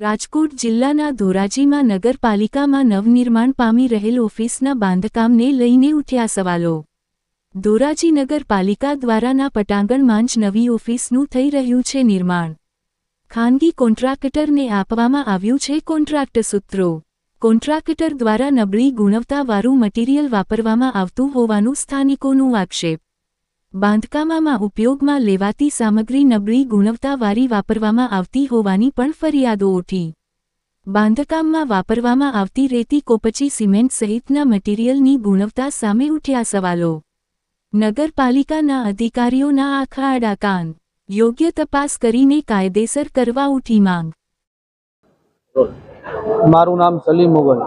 રાજકોટ જિલ્લાના ધોરાજીમાં નગરપાલિકામાં નવનિર્માણ પામી રહેલ ઓફિસના બાંધકામને લઈને ઉઠ્યા સવાલો। ધોરાજી નગરપાલિકા દ્વારાના પટાંગણમાં જ નવી ઓફિસનું થઈ રહ્યું છે નિર્માણ। ખાનગી કોન્ટ્રાક્ટરને આપવામાં આવ્યું છે કોન્ટ્રાક્ટ સૂત્રો। કોન્ટ્રાક્ટર દ્વારા નબળી ગુણવત્તાવાળું મટીરીયલ વાપરવામાં આવતું હોવાનું સ્થાનિકોનું આક્ષેપ। બાંધકામમાં ઉપયોગમાં લેવાતી સામગ્રી નબળી ગુણવત્તાવાળી વાપરવામાં આવતી હોવાની પણ ફરિયાદો ઉઠી। બાંધકામમાં વાપરવામાં આવતી રેતી કોપચી સિમેન્ટ સહિતના મટીરીયલની ગુણવત્તા સામે ઉઠ્યા સવાલો। નગરપાલિકાના અધિકારીઓના આખા આડા કાન, યોગ્ય તપાસ કરીને કાયદેસર કરવા ઉઠી માંગ। મારું નામ સલીમ મોગલ।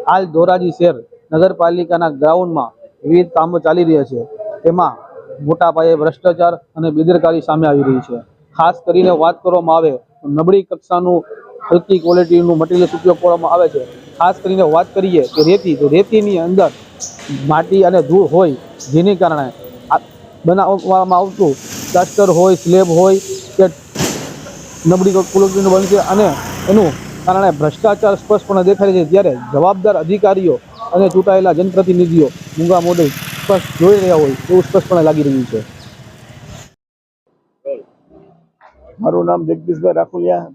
હાલ ધોરાજી શહેર નગરપાલિકાના ગ્રાઉન્ડમાં વિવિધ કામો ચાલી રહ્યા છે। તેમાં મોટા પાયે ભ્રષ્ટાચાર અને બેદરકારી સામે આવી રહી છે। ખાસ કરીને વાત કરવામાં આવે તો નબળી કક્ષાનું હલકી ક્વોલિટીનું મટીરિયલ ઉપયોગ કરવામાં આવે છે। ખાસ કરીને વાત કરીએ કે રેતી, તો રેતીની અંદર માટી અને ધૂળ હોય, જેને કારણે બનાવવામાં આવતું પ્લાસ્ટર હોય, સ્લેબ હોય કે નબળી ક્વોલિટીનું બનશે અને એનું કારણે ભ્રષ્ટાચાર સ્પષ્ટપણે દેખાય છે। ત્યારે જવાબદાર અધિકારીઓ અને ચૂંટાયેલા જનપ્રતિનિધિઓ મૂંગા મોઢે સ્પષ્ટ જોઈ રહ્યા હોય એવું સ્પષ્ટપણે લાગી રહ્યું છે। મારું નામ જગદીશભાઈ રાખુલિયા।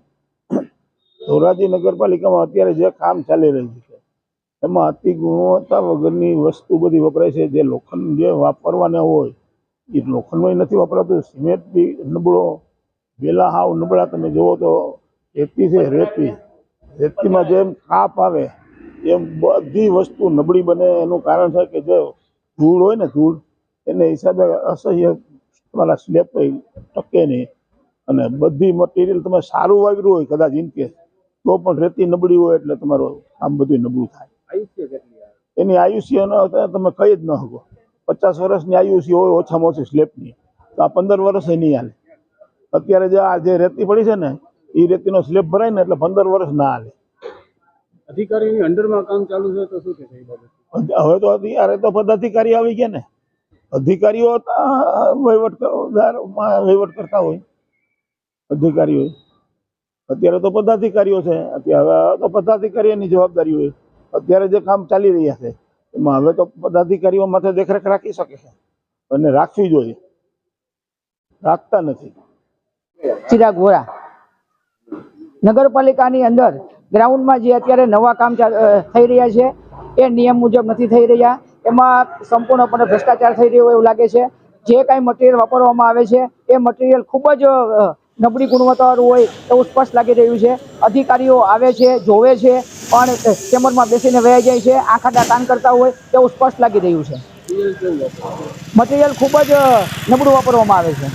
ધોરાજી નગરપાલિકામાં અત્યારે જે કામ ચાલી રહ્યું છે એમાં અતિ ગુણવત્તા વગરની વસ્તુ બધી વપરાય છે। જે લોખંડ જે વાપરવાના હોય એ લોખંડમાં નથી વપરાતું, સિમેન્ટ બી નબળો, વેલા હાવ નબળા। તમે જુઓ તો રેતી છે, રેતીમાં જેમ કાપ આવે એમ બધી વસ્તુ નબળી બને। એનું કારણ છે કે જે ધૂળ હોય ને, ધૂળ એને હિસાબે અસહ્ય તમારા સ્લેબ ટકે નહીં અને બધી મટીરિયલ તમે સારું વાપર્યું હોય કદાચ ઇનકેસ તો પણ રેતી નબળી હોય એટલે તમારું આમ બધું નબળું થાય। એની આયુષ્ય તમે કહી જ ન શકો। 50 વર્ષની આયુષ્ય હોય ઓછામાં ઓછી સ્લેબની, તો આ 15 વર્ષ નહીં હાલે। અત્યારે જે રેતી પડી છે ને એ રેતીનો સ્લેબ ભરાય ને એટલે 15 વર્ષ ના હાલે। અધિકારીની અંડરમાં કામ ચાલુ છે તો શું કે છે? હવે તો અત્યારે તો પદાધિકારી આવી ગયા ને, અધિકારીઓ વહીવટ કરતા હોય અધિકારીઓ। અત્યારે તો પદાધિકારીઓ છે, અત્યારે તો પદાધિકારીઓની જવાબદારી હોય। અત્યારે જે કામ ચાલી રહ્યા છે એમાં હવે તો પદાધિકારીઓ માથે દેખરેખ રાખી શકે છે અને રાખવી જોઈએ, રાખતા નથી। ચિરાગ વોરા। નગરપાલિકાની અંદર ગ્રાઉન્ડમાં જે અત્યારે નવા કામ થઈ રહ્યા છે એ નિયમ મુજબ નથી થઈ રહ્યા। એમાં સંપૂર્ણપણે ભ્રષ્ટાચાર થઈ રહ્યો એવું લાગે છે। જે કાંઈ મટીરિયલ વાપરવામાં આવે છે એ મટીરિયલ ખૂબ જ નબળી ગુણવત્તાવાળું હોય એવું સ્પષ્ટ લાગી રહ્યું છે। અધિકારીઓ આવે છે, જોવે છે, પણ ચેમ્બરમાં બેસીને વહી જાય છે, આંખાડા કાન કરતા હોય એવું સ્પષ્ટ લાગી રહ્યું છે। મટીરિયલ ખૂબ જ નબળું વાપરવામાં આવે છે।